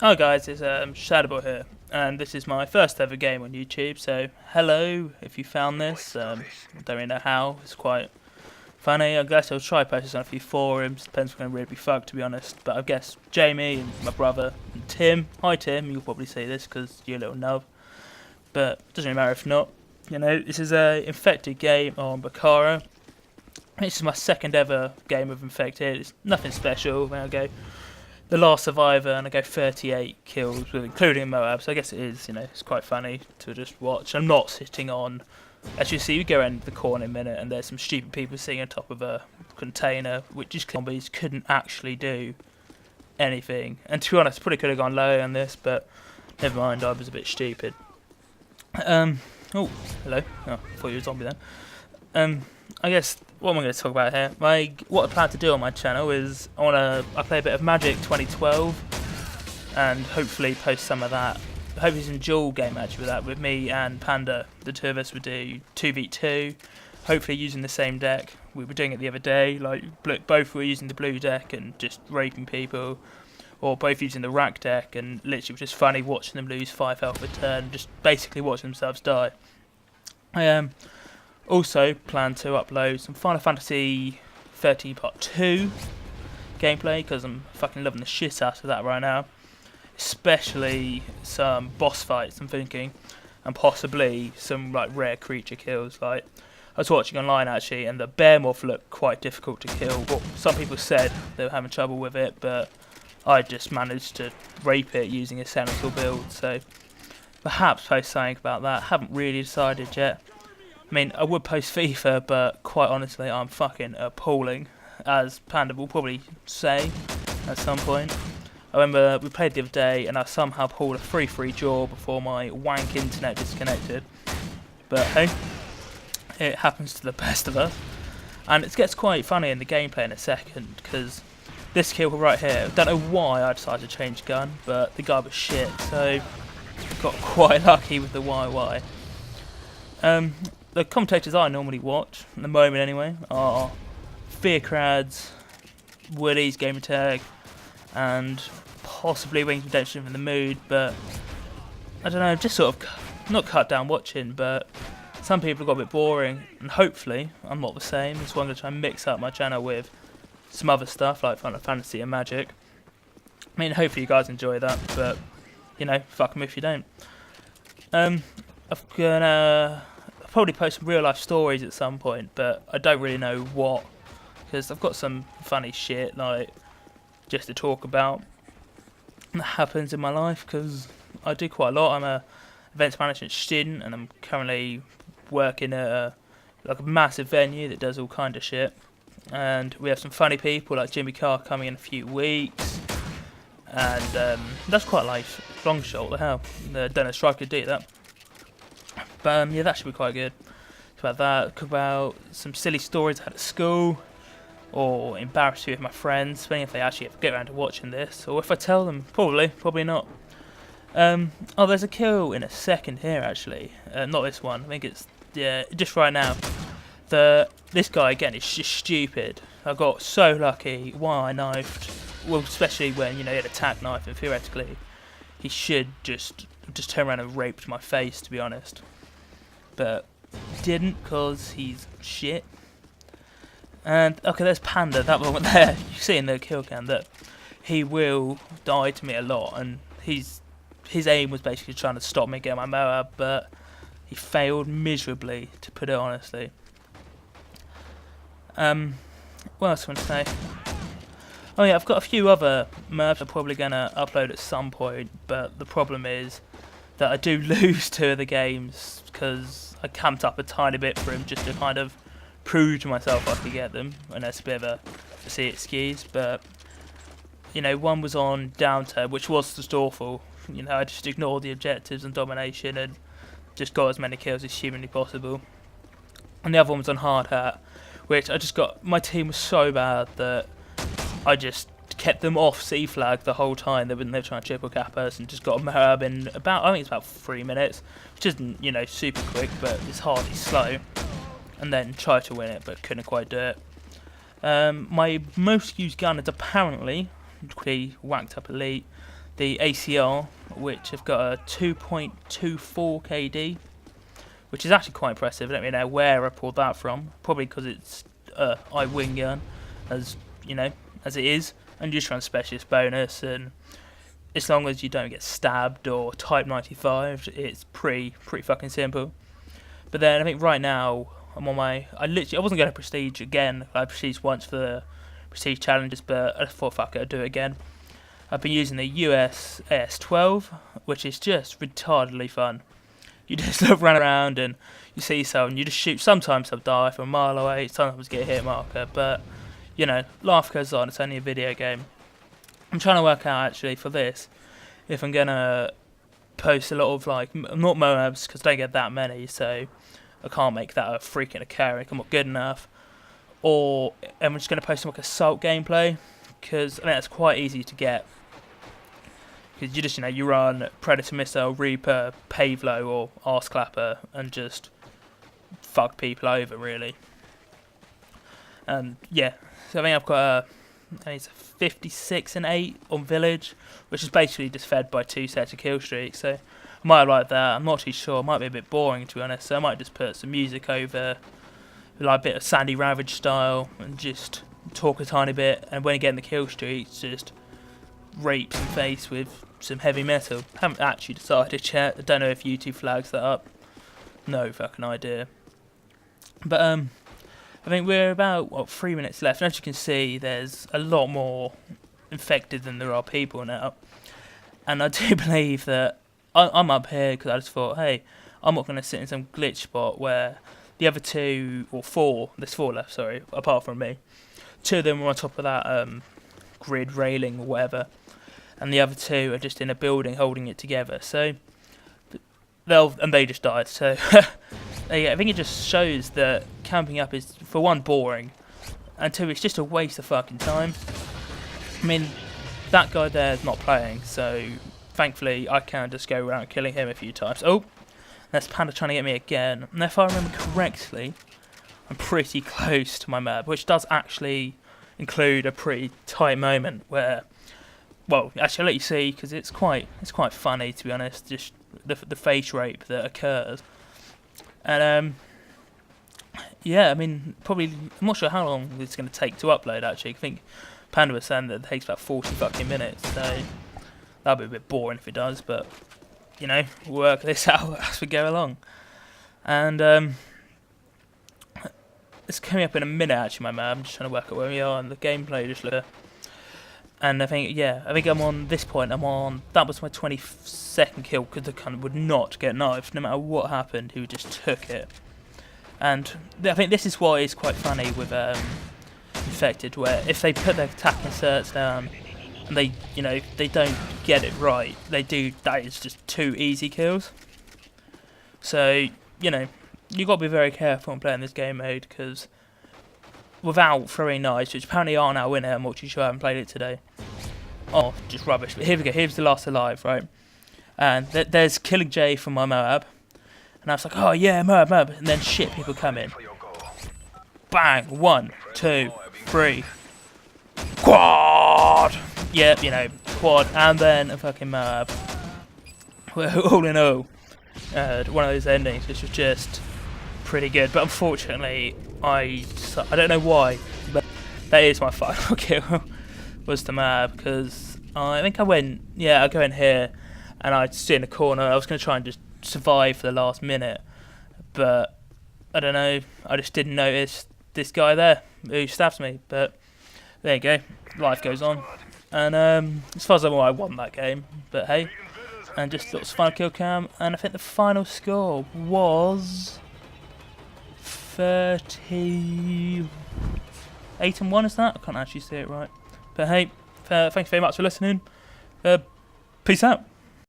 Hi guys, it's Shadowboy here, and this is my first ever game on YouTube, so hello if you found this. Don't really know how, it's quite funny. I guess I'll try posting this on a few forums, depends if I'm going to really be fucked to be honest, but I guess Jamie and my brother and Tim, hi Tim, you'll probably see this because you're a little nub, but it doesn't really matter if not. You know, this is a infected game on bakaraaa. This is my second ever game of infected, it's nothing special. When I go the last survivor and I go 38 kills, including Moab, so I guess it is, you know, it's quite funny to just watch. I'm not sitting on, as you see, we go around the corner in a minute and there's some stupid people sitting on top of a container, which is zombies couldn't actually do anything. And to be honest, probably could have gone low on this, but never mind, I was a bit stupid. Oh, hello. Oh, I thought you were a zombie then. I guess what am I going to talk about here? What I plan to do on my channel is I play a bit of Magic 2012 and hopefully post some of that. Hopefully some dual game match with that with me and Panda. The two of us would do 2v2, hopefully using the same deck. We were doing it the other day, like both were using the blue deck and just raping people, or both using the rack deck, and literally just funny watching them lose 5 health a turn, just basically watching themselves die. I also plan to upload some Final Fantasy 13 Part 2 gameplay because I'm fucking loving the shit out of that right now. Especially some boss fights, I'm thinking, and possibly some like rare creature kills. Like I was watching online actually, and the bear morph looked quite difficult to kill. Well, some people said they were having trouble with it, but I just managed to rape it using a senator build. So perhaps post something about that. Haven't really decided yet. I mean, I would post FIFA, but quite honestly, I'm fucking appalling, as Panda will probably say at some point. I remember we played the other day, and I somehow pulled a 3-3 draw before my wank internet disconnected. But hey, it happens to the best of us. And it gets quite funny in the gameplay in a second, because this kill right here, I don't know why I decided to change gun, but the guy was shit, so got quite lucky with the YY. The commentators I normally watch, at the moment anyway, are Fearcrads, Woody's Gamertag, and possibly Wings Redemption from the Mood, but I don't know, just sort of not cut down watching, but some people have got a bit boring, and hopefully I'm not the same. That's why I'm going to try and mix up my channel with some other stuff like Final Fantasy and Magic. I mean, hopefully you guys enjoy that, but you know, fuck them if you don't. I'm gonna probably post some real life stories at some point, but I don't really know what, because I've got some funny shit like just to talk about that happens in my life, because I do quite a lot. I'm a events management student and I'm currently working at a massive venue that does all kind of shit, and we have some funny people like Jimmy Carr coming in a few weeks, and that's quite like long shot. What the hell, Dennis Striker did that. But yeah, that should be quite good. About that, talk about some silly stories I had at school, or embarrass you with my friends, depending if they actually ever get around to watching this, or if I tell them, probably not. Oh, there's a kill in a second here actually. Not this one. I think it's just right now. This guy again is just stupid. I got so lucky. Why I knifed? Well, especially when he had a tack knife, and theoretically he should just turn around and raped my face, to be honest. But didn't, because he's shit. And okay, there's Panda, that one there. You see in the kill cam that he will die to me a lot, and his aim was basically trying to stop me getting my Moab, but he failed miserably, to put it honestly. What else I want to say? Oh yeah, I've got a few other Moabs I'm probably gonna upload at some point, but the problem is that I do lose 2 of the games because I camped up a tiny bit for him just to kind of prove to myself I could get them, and that's a bit of a silly excuse, but one was on downturn, which was just awful. I just ignored the objectives and domination and just got as many kills as humanly possible. And the other one was on hard hat, which my team was so bad that I just kept them off C flag the whole time. They were trying to triple cap us, and just got a Moab in I think it's about 3 minutes, which isn't super quick, but it's hardly slow. And then tried to win it, but couldn't quite do it. My most used gun is apparently quickly whacked up elite. the ACR, which have got a 2.24 KD, which is actually quite impressive. I don't really know where I pulled that from. Probably because it's I wing gun, as you know, as it is, and you just run specialist bonus, and as long as you don't get stabbed or type 95, it's pretty fucking simple. But then I think right now I'm on my. I wasn't going to prestige again. I prestige once for the prestige challenges, but I thought fuck it, I'd do it again. I've been using the US AS12, which is just retardedly fun. You just run around and you see someone, you just shoot. Sometimes they'll die from a mile away, sometimes get a hit marker, but you know, life goes on, it's only a video game. I'm trying to work out actually for this if I'm gonna post a lot of like, not Moabs, because I don't get that many, so I can't make that a freaking occurring, I'm not good enough. Or I'm just gonna post some like assault gameplay, because I think that's quite easy to get. Because you just, you know, you run Predator Missile, Reaper, Pavelo, or Arse Clapper, and just fuck people over, really. And yeah, so I think I've got it's a 56 and 8 on Village, which is basically just fed by 2 sets of kill streaks. So I might like that. I'm not too sure. It might be a bit boring, to be honest. So I might just put some music over, like a bit of Sandy Ravage style, and just talk a tiny bit. And when you get in the kill streaks, just rape some face with some heavy metal. Haven't actually decided yet. I don't know if YouTube flags that up. No fucking idea. But I think we're about 3 minutes left, and as you can see, there's a lot more infected than there are people now. And I do believe that I'm up here because I just thought, hey, I'm not going to sit in some glitch spot where the other 2 or 4, there's 4 left, sorry, apart from me. 2 of them are on top of that grid railing or whatever, and the other 2 are just in a building holding it together. So they just died. So I think it just shows that camping up is, for one, boring, and 2, it's just a waste of fucking time. I mean, that guy there is not playing, so thankfully I can just go around killing him a few times. Oh, there's Panda trying to get me again. And if I remember correctly, I'm pretty close to my map, which does actually include a pretty tight moment where, well, actually I'll let you see, because it's quite funny, to be honest, just the face rape that occurs. And yeah, I mean, probably, I'm not sure how long it's going to take to upload, actually. I think Panda was saying that it takes about 40 fucking minutes, so that'll be a bit boring if it does, but, you know, we'll work this out as we go along. And it's coming up in a minute, actually, my man. I'm just trying to work out where we are, and the gameplay just look. And I think I'm on this point, that was my 22nd kill, because the cunt would not get knifed, no matter what happened, he just took it. And I think this is why it's quite funny with Infected, where if they put their attack inserts down, and they don't get it right, that is just 2 easy kills. So, you know, you've got to be very careful when playing this game mode, because without throwing knives, which apparently are now in it, I'm not too sure, I haven't played it today. Oh, just rubbish. But here we go, here's the last alive, right? And there's Killing Jay from my Moab. And I was like, oh yeah, Moab. And then shit, people come in. Bang, 1, 2, 3. Quad! Yep, you know, quad, and then a fucking Moab. All in all, one of those endings which was just pretty good. But unfortunately, I don't know why, but that is my final kill, was the Moab, because I think I go in here, and I sit in a corner. I was going to try and just survive for the last minute, but I don't know, I just didn't notice this guy there who stabs me. But there you go, life goes on. And as far as I'm aware, I won that game, but hey, and just lots of final kill cam, and I think the final score was 38 and 1, is that? I can't actually see it right. But hey, thanks very much for listening. Peace out.